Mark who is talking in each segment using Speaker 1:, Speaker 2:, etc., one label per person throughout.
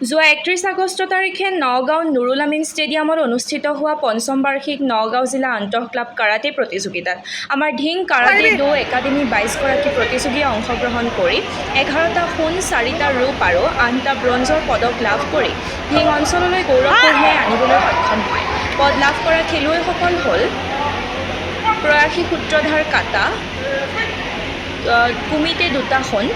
Speaker 1: যোৱা 31 আগষ্ট তাৰিখে নগাঁও নুৰুল আমিন ষ্টেডিয়ামত অনুষ্ঠিত হোৱা পঞ্চম বাৰ্ষিক নগাঁও জিলা আন্তঃ ক্লাব কাৰাটে প্ৰতিযোগিতাত আমাৰ ধিং কাৰাটে ডো একাডেমী 22গৰাকী প্ৰতিযোগীয়ে অংশগ্ৰহণ কৰি 11টা সোণ 4টা ৰূপ আৰু 8টা ব্ৰঞ্জৰ পদক লাভ কৰি ধিং অঞ্চললৈ গৌৰৱ কঢ়িয়াই আনিবলৈ সক্ষম হয়। পদ লাভ কৰা খেলুৱৈসকল হ'ল প্ৰয়াসী সূত্ৰধাৰ কাটা কুমিতে 2টা সোণ,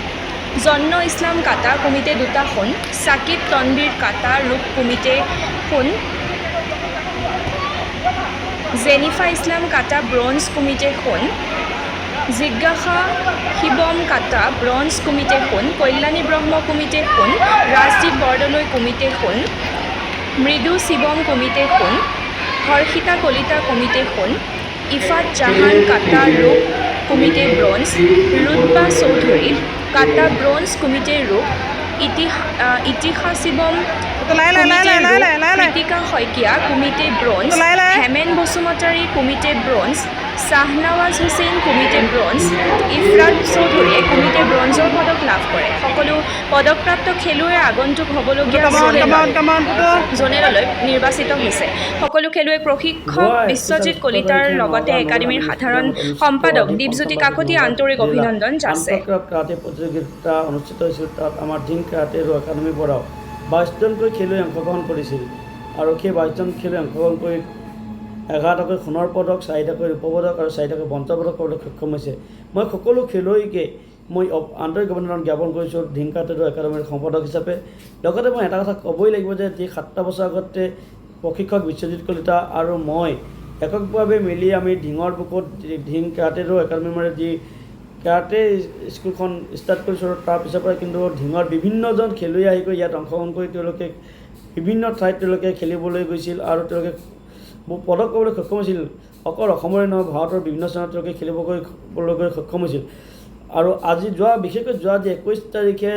Speaker 1: জন্ন ইছলাম কাটা কুমিতে 2টা সোণ, সাকিব তনবীৰ কাটা ৰূপ কুমিতে সোণ, জেনিফা ইছলাম কাটা ব্ৰঞ্জ কুমিতে সোণ, জিজ্ঞাসা শিৱম কাটা ব্ৰঞ্জ কুমিতে সোণ, কল্যাণী ব্ৰহ্ম কুমিতে সোণ, ৰাজদীপ বৰদলৈ কুমিতে সোণ, মৃদু শিৱম কুমিতে সোণ, হৰ্ষিতা কলিতা কুমিতে সোণ, ইফাত জাহান কাটা ৰূপ কুমিতে ব্ৰঞ্জ, ৰুতবা চৌধুৰী কাটা ব্ৰঞ্জ কুমিতে ৰূপ, ইতিহা শিৱম কৃতিকা শইকীয়া কুমিতে ব্ৰঞ্জ, হেমেন বসুমতাৰী কুমিতে ব্ৰঞ্জ, শ্বাহনৱাজ হুছেইন কুমিতে ব্ৰঞ্জ, ইফৰাত চৌধুৰীয়ে কুমিতে ব্ৰঞ্জৰ পদক লাভ কৰে। সকলো পদকপ্ৰাপ্ত খেলুৱৈ আগন্তুক হ'বলগীয়া জোনেললৈ নিৰ্বাচিত হৈছে। সকলো খেলুৱৈক প্ৰশিক্ষক বিশ্বজিৎ কলিতাৰ লগতে একাডেমীৰ সাধাৰণ সম্পাদক দীপজ্যোতি কাকতিয়ে আন্তৰিক অভিনন্দন যাচে।
Speaker 2: কাৰাটে প্ৰতিযোগিতা অনুষ্ঠিত হৈছিল। তাত আমাৰ ধিং কাৰাটে একাডেমীৰ পৰাও 22জনকৈ খেলুৱৈ অংশগ্ৰহণ কৰিছিল আৰু সেই 22জন খেলুৱৈ অংশগ্ৰহণ কৰি 11টাকৈ সোণৰ পদক, 4টাকৈ ৰূপ পদক আৰু 4টাকৈ ব্ৰঞ্জৰ পদক পাবলৈ সক্ষম হৈছে। মই সকলো খেলুৱৈকে মই আন্তৰিক অভিনন্দন জ্ঞাপন কৰিছোঁ ধিং কাৰাটে একাডেমীৰ সম্পাদক হিচাপে। লগতে মই এটা কথা ক'বই লাগিব যে যি 7টা বছৰ আগতে প্ৰশিক্ষক বিশ্বজিৎ কলিতা আৰু মই এককভাৱে মিলি আমি ধিঙৰ বুকুত ধিং কাৰাটে একাডেমীৰ মানে যি কাৰাটে স্কুলখন ষ্টাৰ্ট কৰিছোঁ। তাৰপিছৰ পৰা কিন্তু ধিঙৰ বিভিন্নজন খেলুৱৈ আহি কৰি ইয়াত অংশগ্ৰহণ কৰি তেওঁলোকে বিভিন্ন ঠাইত তেওঁলোকে খেলিবলৈ গৈছিল আৰু তেওঁলোকে পদক পাবলৈ সক্ষম হৈছিল। অকল অসমৰে নহয়, ভাৰতৰ বিভিন্ন স্থানত তেওঁলোকে খেলিবলৈ সক্ষম হৈছিল। আৰু আজি বিশেষকৈ যোৱা যি 21 তাৰিখে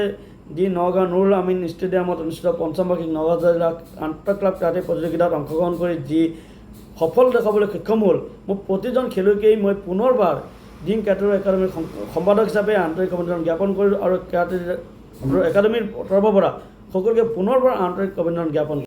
Speaker 2: যি নগাঁও নুৰুল আমিন ষ্টেডিয়ামত অনুষ্ঠিত পঞ্চম বাৰ্ষিক নগাঁও জিলা আন্তঃ ক্লাব কাৰাটে প্ৰতিযোগিতাত অংশগ্ৰহণ কৰি যি সফল দেখাবলৈ সক্ষম হ'ল, মোক প্ৰতিজন খেলুৱৈকেই মই পুনৰবাৰ ধিং কাৰাটে একাডেমীৰ সম্পাদক হিচাপে আন্তৰিক অভিনন্দন জ্ঞাপন কৰিলোঁ আৰু কাৰাটে একাডেমীৰ তৰফৰ পৰা সকলোকে পুনৰবাৰ আন্তৰিক অভিনন্দন জ্ঞাপন